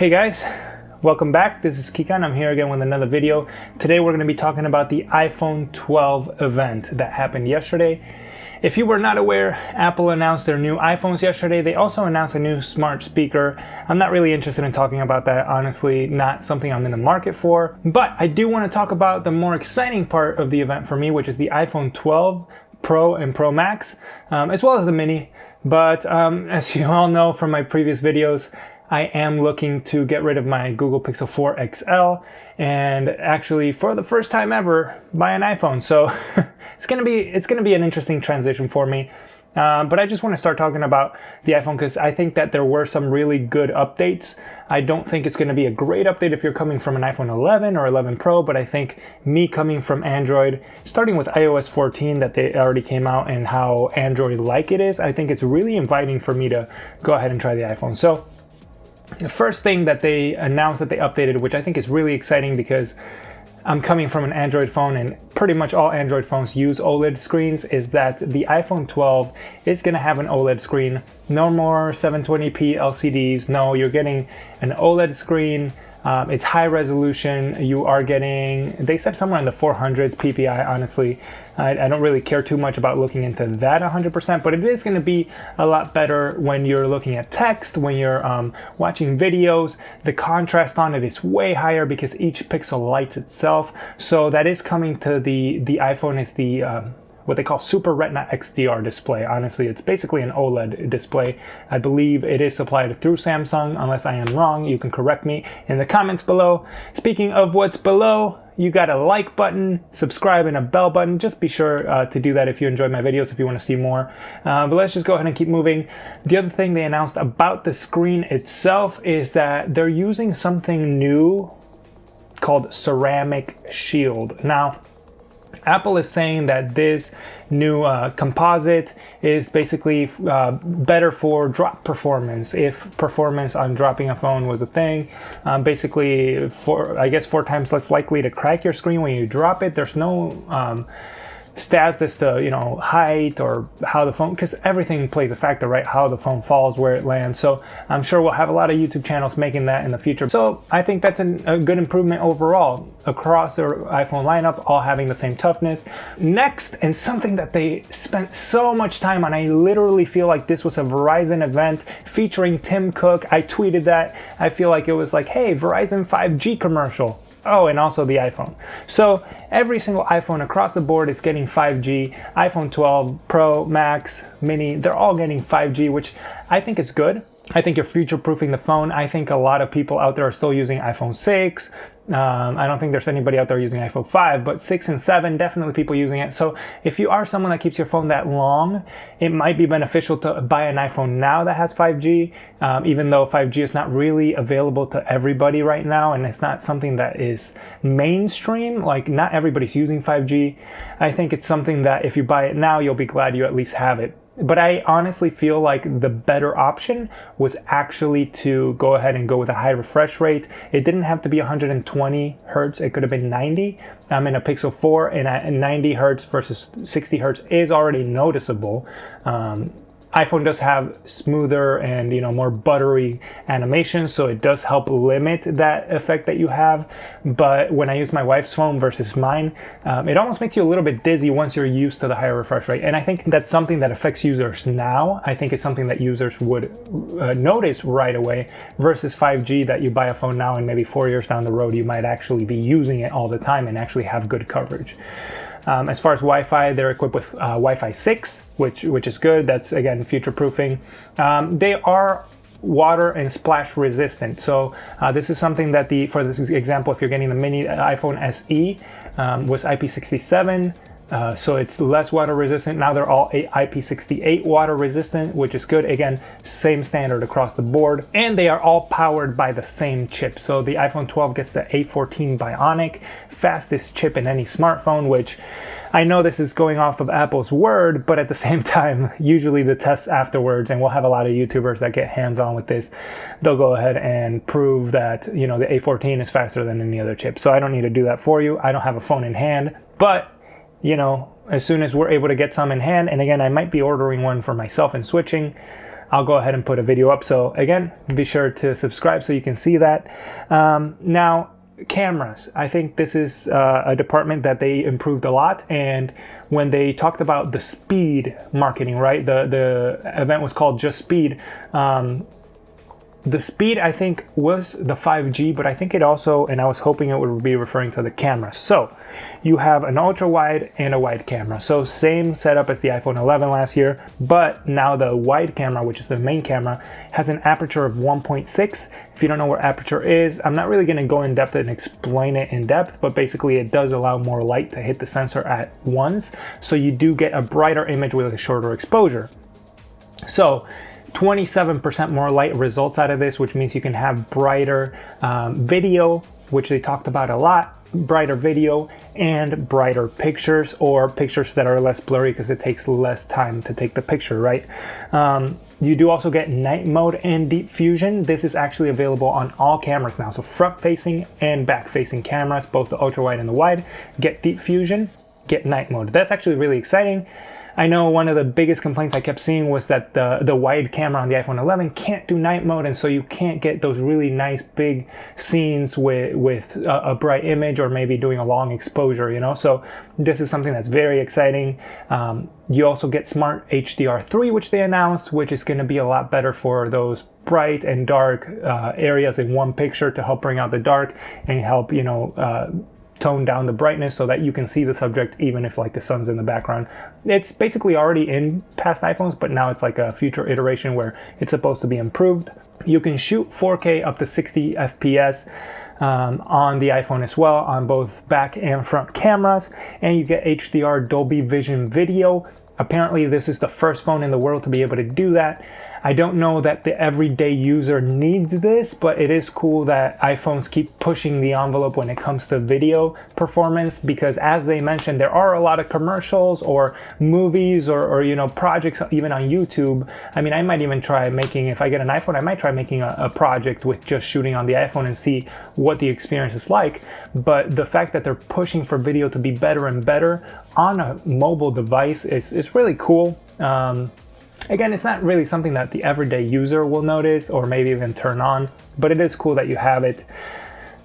Hey guys, welcome back. This is Kikan. I'm here again with another video. Today we're going to be talking about the iPhone 12 event that happened yesterday. If you were not aware, Apple announced their new iPhones yesterday. They also announced a new smart speaker. I'm not really interested in talking about that, honestly, not something I'm in the market for. But I do want to talk about the more exciting part of the event for me, which is the iPhone 12 Pro and Pro Max, as well as the Mini. But as you all know from my previous videos, I am looking to get rid of my Google Pixel 4 XL and actually, for the first time ever, buy an iPhone. So it's gonna be an interesting transition for me. But I just want to start talking about the iPhone because I think that there were some really good updates. I don't think it's going to be a great update if you're coming from an iPhone 11 or 11 Pro, but I think me coming from Android, starting with iOS 14 that they already came out and how Android-like it is, I think it's really inviting for me to go ahead and try the iPhone. So the first thing that they announced that they updated, which I think is really exciting because I'm coming from an Android phone and pretty much all Android phones use OLED screens, is that the iPhone 12 is going to have an OLED screen. No more 720p LCDs. No, you're getting an OLED screen. It's high resolution. You are getting, they said somewhere in the 400s PPI, honestly. I don't really care too much about looking into that 100%, but it is going to be a lot better when you're looking at text, when you're watching videos. The contrast on it is way higher because each pixel lights itself. So that is coming to the iPhone is the what they call Super Retina XDR display. Honestly, it's basically an OLED display. I believe it is supplied through Samsung. Unless I am wrong, you can correct me in the comments below. Speaking of what's below, you got a like button, subscribe, and a bell button. Just be sure to do that if you enjoy my videos, if you want to see more. But let's just go ahead and keep moving. The other thing they announced about the screen itself is that they're using something new called Ceramic Shield. Now, Apple is saying that this new composite is basically better for drop performance. If performance on dropping a phone was a thing, basically, I guess 4 times less likely to crack your screen when you drop it. There's no stats as to height or how the phone, because everything plays a factor, right? How the phone falls, where it lands. So I'm sure we'll have a lot of YouTube channels making that in the future. So I think that's a good improvement overall across their iPhone lineup, all having the same toughness. Next, and something that they spent so much time on, I literally feel like this was a Verizon event featuring Tim Cook. I tweeted that. I feel like it was like, hey, Verizon 5G commercial. Oh, and also the iPhone. So every single iPhone across the board is getting 5G. iPhone 12, Pro, Max, Mini, they're all getting 5G, which I think is good. I think you're future-proofing the phone. I think a lot of people out there are still using iPhone 6. I don't think there's anybody out there using iPhone 5, but 6 and 7, definitely people using it. So if you are someone that keeps your phone that long, it might be beneficial to buy an iPhone now that has 5G, even though 5G is not really available to everybody right now, and it's not something that is mainstream. Like, not everybody's using 5G. I think it's something that if you buy it now, you'll be glad you at least have it. But I honestly feel like the better option was actually to go ahead and go with a high refresh rate. It didn't have to be 120 hertz. It could have been 90. I'm in a Pixel 4, and 90 hertz versus 60 hertz is already noticeable. iPhone does have smoother and more buttery animations, so it does help limit that effect that you have. But when I use my wife's phone versus mine, it almost makes you a little bit dizzy once you're used to the higher refresh rate. And I think that's something that affects users now. I think it's something that users would notice right away versus 5G that you buy a phone now and maybe 4 years down the road you might actually be using it all the time and actually have good coverage. As far as Wi-Fi, they're equipped with Wi-Fi 6, which is good. That's, again, future-proofing. They are water and splash resistant. So this is something that for this example, if you're getting the mini iPhone SE, was IP67. So it's less water resistant. Now they're all IP68 water resistant, which is good. Again, same standard across the board. And they are all powered by the same chip. So the iPhone 12 gets the A14 Bionic, fastest chip in any smartphone, which I know this is going off of Apple's word, but at the same time, usually the tests afterwards, and we'll have a lot of YouTubers that get hands-on with this, they'll go ahead and prove that, the A14 is faster than any other chip. So I don't need to do that for you. I don't have a phone in hand, but as soon as we're able to get some in hand, and again, I might be ordering one for myself and switching, I'll go ahead and put a video up. So again, be sure to subscribe so you can see that. Now, cameras. I think this is a department that they improved a lot. And when they talked about the speed marketing, right? The event was called Just Speed. The speed, I think, was the 5G, but I think it also, and I was hoping it would be referring to the camera. So you have an ultra wide and a wide camera. So same setup as the iPhone 11 last year, but now the wide camera, which is the main camera, has an aperture of 1.6. If you don't know what aperture is, I'm not really going to go in depth and explain it in depth, but basically it does allow more light to hit the sensor at once. So you do get a brighter image with a shorter exposure. So 27% more light results out of this, which means you can have brighter video, which they talked about a lot, brighter video and brighter pictures, or pictures that are less blurry because it takes less time to take the picture, right? You do also get night mode and deep fusion. This is actually available on all cameras now. So front facing and back facing cameras, both the ultra wide and the wide, get deep fusion, get night mode. That's actually really exciting. I know one of the biggest complaints I kept seeing was that the wide camera on the iPhone 11 can't do night mode, and so you can't get those really nice big scenes with a bright image, or maybe doing a long exposure, you know? So this is something that's very exciting. You also get Smart HDR3, which they announced, which is going to be a lot better for those bright and dark areas in one picture, to help bring out the dark and help, you know, tone down the brightness so that you can see the subject even if like the sun's in the background. It's basically already in past iPhones, but now it's like a future iteration where it's supposed to be improved. You can shoot 4K up to 60 FPS on the iPhone as well, on both back and front cameras, and you get HDR Dolby Vision video. Apparently this is the first phone in the world to be able to do that. I don't know that the everyday user needs this, but it is cool that iPhones keep pushing the envelope when it comes to video performance, because as they mentioned, there are a lot of commercials or movies or you know, projects even on YouTube. I mean, I might even try making, if I get an iPhone, I might try making a project with just shooting on the iPhone and see what the experience is like. But the fact that they're pushing for video to be better and better on a mobile device is really cool. Again, it's not really something that the everyday user will notice or maybe even turn on, but it is cool that you have it.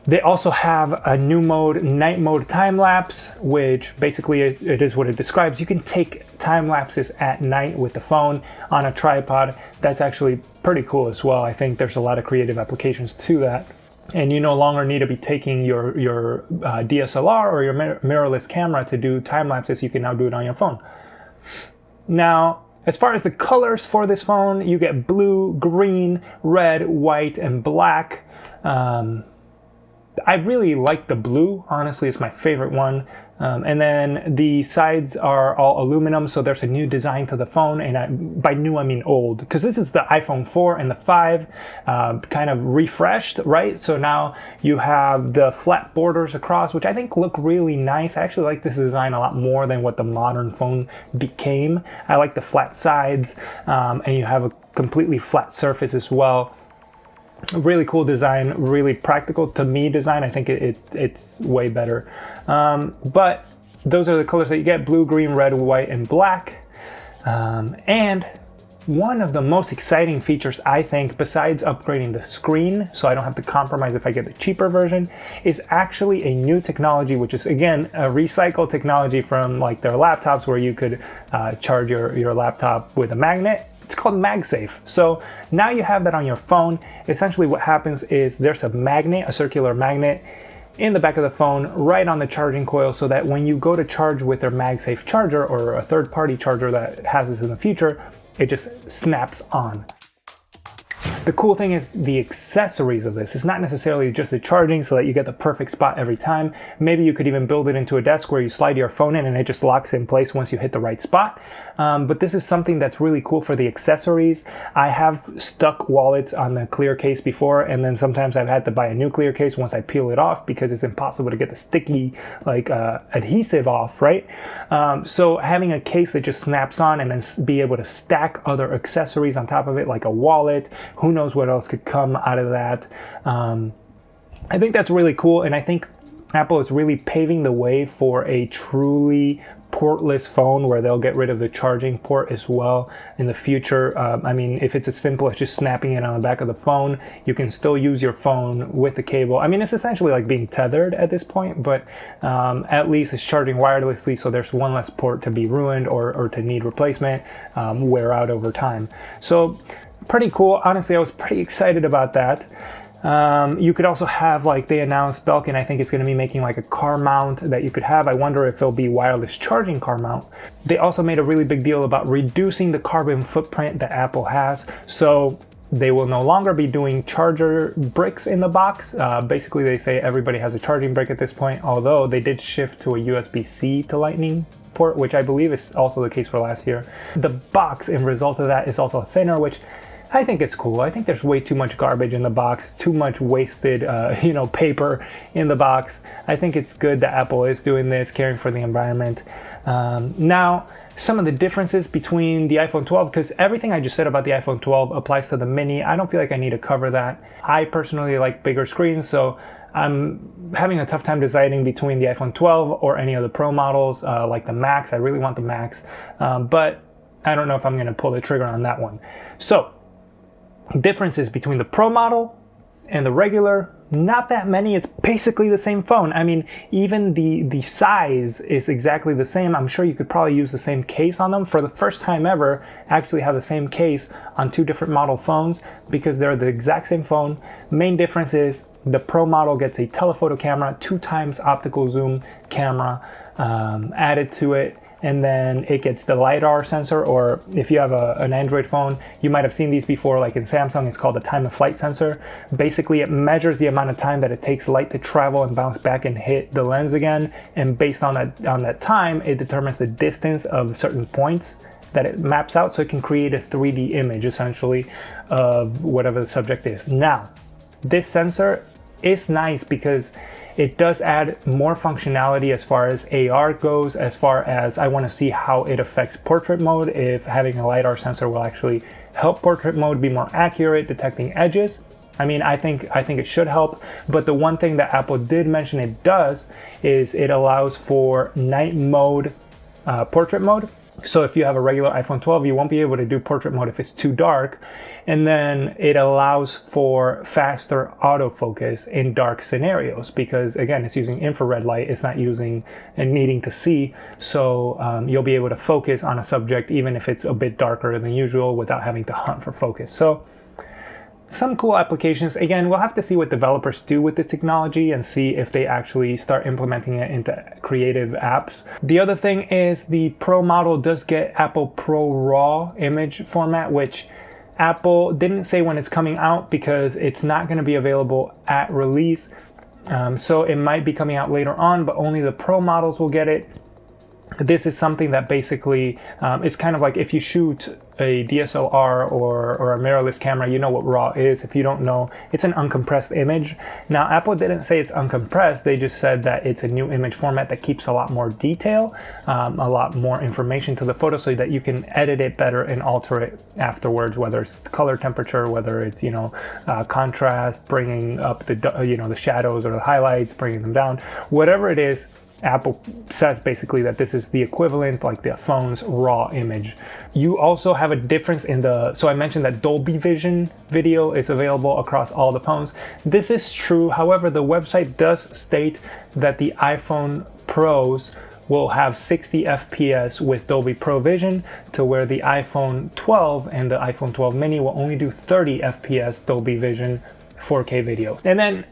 They also have a new mode, night mode time lapse, which basically it is what it describes. You can take time lapses at night with the phone on a tripod. That's actually pretty cool as well. I think there's a lot of creative applications to that. And you no longer need to be taking your DSLR or your mirrorless camera to do time lapses. You can now do it on your phone. Now, as far as the colors for this phone, you get blue, green, red, white, and black. I really like the blue. Honestly, it's my favorite one. And then the sides are all aluminum, so there's a new design to the phone, and by new I mean old, because this is the iPhone 4 and the 5 kind of refreshed, right? So now you have the flat borders across, which I think look really nice. I actually like this design a lot more than what the modern phone became. I like the flat sides, and you have a completely flat surface as well. Really cool design, really practical to me design. I think it's way better. But those are the colors that you get: blue, green, red, white, and black. And one of the most exciting features, I think, besides upgrading the screen, so I don't have to compromise if I get the cheaper version, is actually a new technology, which is, again, a recycled technology from like their laptops, where you could charge your laptop with a magnet. It's called MagSafe. So now you have that on your phone. Essentially what happens is there's a magnet, a circular magnet, in the back of the phone, right on the charging coil, so that when you go to charge with their MagSafe charger or a third-party charger that has this in the future, it just snaps on. The cool thing is the accessories of this. It's not necessarily just the charging so that you get the perfect spot every time. Maybe you could even build it into a desk where you slide your phone in and it just locks in place once you hit the right spot. But this is something that's really cool for the accessories. I have stuck wallets on the clear case before, and then sometimes I've had to buy a new clear case once I peel it off because it's impossible to get the sticky adhesive off, right? So having a case that just snaps on and then be able to stack other accessories on top of it, like a wallet, who knows what else could come out of that. I think that's really cool, and I think Apple is really paving the way for a truly portless phone where they'll get rid of the charging port as well in the future. I mean, if it's as simple as just snapping it on the back of the phone, you can still use your phone with the cable. I mean, it's essentially like being tethered at this point, but at least it's charging wirelessly, so there's one less port to be ruined or to need replacement, wear out over time. So pretty cool. Honestly, I was pretty excited about that. You could also have, like they announced, Belkin, I think it's going to be making like a car mount that you could have. I wonder if it'll be wireless charging car mount. They also made a really big deal about reducing the carbon footprint that Apple has. So they will no longer be doing charger bricks in the box. Basically, they say everybody has a charging brick at this point, although they did shift to a USB-C to Lightning port, which I believe is also the case for last year. The box, in result of that, is also thinner, which I think it's cool. I think there's way too much garbage in the box, too much wasted, paper in the box. I think it's good that Apple is doing this, caring for the environment. Now, some of the differences between the iPhone 12, because everything I just said about the iPhone 12 applies to the mini. I don't feel like I need to cover that. I personally like bigger screens, so I'm having a tough time deciding between the iPhone 12 or any of the Pro models, like the Max. I really want the Max, but I don't know if I'm going to pull the trigger on that one. So, differences between the Pro model and the regular, not that many. It's basically the same phone. I mean, even the size is exactly the same. I'm sure you could probably use the same case on them. For the first time ever, actually have the same case on two different model phones because they're the exact same phone. Main difference is the Pro model gets a telephoto camera, 2x optical zoom camera added to it. And then it gets the LiDAR sensor, or if you have an Android phone, you might have seen these before, like in Samsung, it's called the time of flight sensor. Basically, it measures the amount of time that it takes light to travel and bounce back and hit the lens again. And based on that time, it determines the distance of certain points that it maps out, so it can create a 3D image, essentially, of whatever the subject is. Now, this sensor is nice because it does add more functionality as far as AR goes, as far as I want to see how it affects portrait mode, if having a LiDAR sensor will actually help portrait mode be more accurate, detecting edges. I mean, I think it should help, but the one thing that Apple did mention it does is it allows for night mode, portrait mode. So if you have a regular iPhone 12, you won't be able to do portrait mode if it's too dark. And then it allows for faster autofocus in dark scenarios because, again, it's using infrared light. It's not using and needing to see. So you'll be able to focus on a subject even if it's a bit darker than usual without having to hunt for focus. So some cool applications. Again, we'll have to see what developers do with this technology and see if they actually start implementing it into creative apps. The other thing is the Pro model does get Apple Pro RAW image format, which Apple didn't say when it's coming out because it's not going to be available at release. So it might be coming out later on, but only the Pro models will get it. This is something that basically it's kind of like if you shoot a DSLR or a mirrorless camera, you know what RAW is. If you don't know, it's an uncompressed image. Now, Apple didn't say it's uncompressed. They just said that it's a new image format that keeps a lot more detail, a lot more information to the photo so that you can edit it better and alter it afterwards, whether it's color temperature, whether it's, contrast, bringing up the shadows or the highlights, bringing them down, whatever it is. Apple says basically that this is the equivalent, like the phone's raw image. You also have a difference so I mentioned that Dolby Vision video is available across all the phones. This is true. However, the website does state that the iPhone Pros will have 60 FPS with Dolby Pro Vision, to where the iPhone 12 and the iPhone 12 mini will only do 30 FPS Dolby Vision 4K video. And then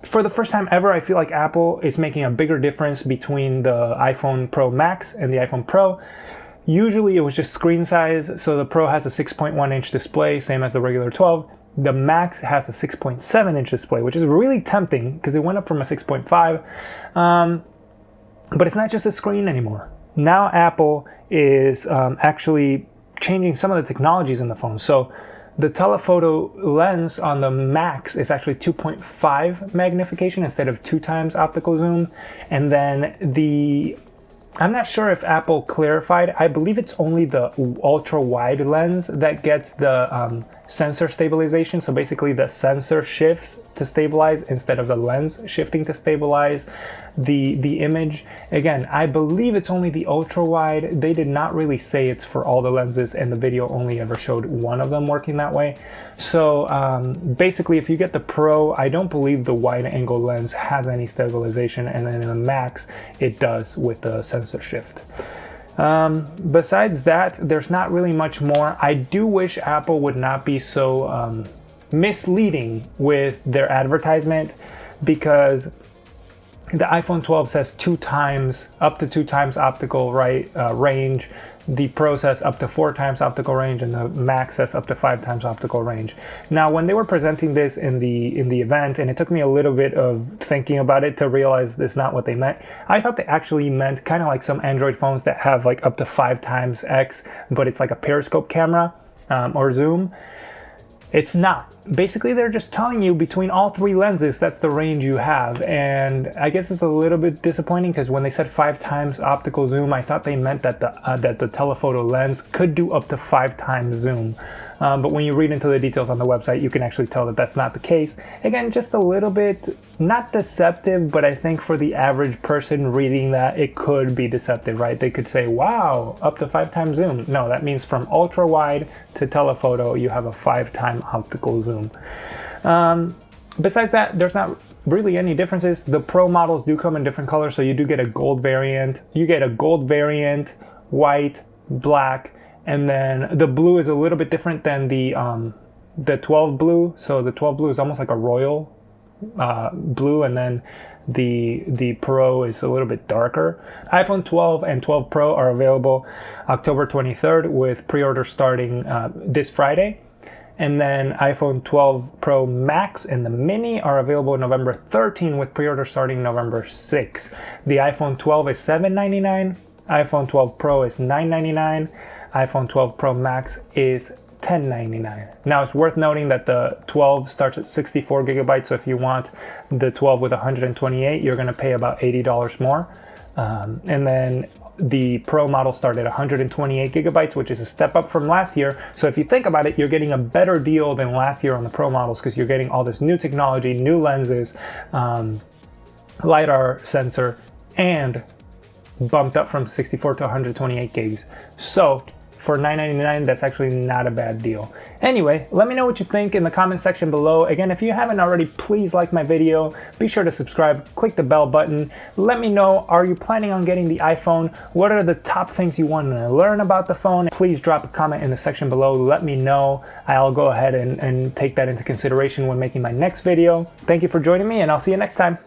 for the first time ever, I feel like Apple is making a bigger difference between the iPhone Pro Max and the iPhone Pro. Usually it was just screen size, so the Pro has a 6.1 inch display, same as the regular 12. The Max has a 6.7 inch display, which is really tempting because it went up from a 6.5. But it's not just a screen anymore. Now Apple is actually changing some of the technologies in the phone. So the telephoto lens on the Max is actually 2.5 magnification instead of 2x optical zoom. And then I'm not sure if Apple clarified, I believe it's only the ultra wide lens that gets the sensor stabilization. So basically the sensor shifts to stabilize instead of the lens shifting to stabilize the image. Again, I believe it's only the ultra wide. They did not really say it's for all the lenses, and the video only ever showed one of them working that way. So basically, if you get the Pro, I don't believe the wide angle lens has any stabilization, and then in the Max it does with the sensor shift. Besides that, there's not really much more. I do wish Apple would not be so misleading with their advertisement, because the iPhone 12 says up to two times optical range. The Pro says up to 4 times optical range, and the Max says up to 5 times optical range. Now, when they were presenting this in the event, and it took me a little bit of thinking about it to realize that's not what they meant. I thought they actually meant kind of like some Android phones that have like up to 5 times X, but it's like a periscope camera or zoom. It's not. Basically, they're just telling you between all 3 lenses, that's the range you have. And I guess it's a little bit disappointing, because when they said 5 times optical zoom, I thought they meant that the telephoto lens could do up to 5 times zoom. But when you read into the details on the website, you can actually tell that that's not the case. Again, just a little bit, not deceptive, but I think for the average person reading that, it could be deceptive, right? They could say, wow, up to 5 times zoom. No, that means from ultra wide to telephoto, you have a 5-time optical zoom. Besides that, there's not really any differences. The Pro models do come in different colors, so you do get a gold variant. You get a gold variant, white, black, and then the blue is a little bit different than the 12 blue. So the 12 blue is almost like a royal blue, and then the Pro is a little bit darker. iPhone 12 and 12 Pro are available October 23rd, with pre-order starting this Friday. And then iPhone 12 Pro Max and the Mini are available November 13, with pre-order starting November 6. The iPhone 12 is $799, iPhone 12 Pro is $999, iPhone 12 Pro Max is $1099. Now, it's worth noting that the 12 starts at 64 gigabytes, so if you want the 12 with 128, you're going to pay about $80 more. And then the Pro model started at 128 gigabytes, which is a step up from last year. So if you think about it, you're getting a better deal than last year on the Pro models, because you're getting all this new technology, new lenses, LiDAR sensor, and bumped up from 64 to 128 gigs. So for $999, that's actually not a bad deal. Anyway, let me know what you think in the comment section below. Again, if you haven't already, please like my video. Be sure to subscribe, click the bell button. Let me know, are you planning on getting the iPhone? What are the top things you want to learn about the phone? Please drop a comment in the section below. Let me know. I'll go ahead and take that into consideration when making my next video. Thank you for joining me, and I'll see you next time.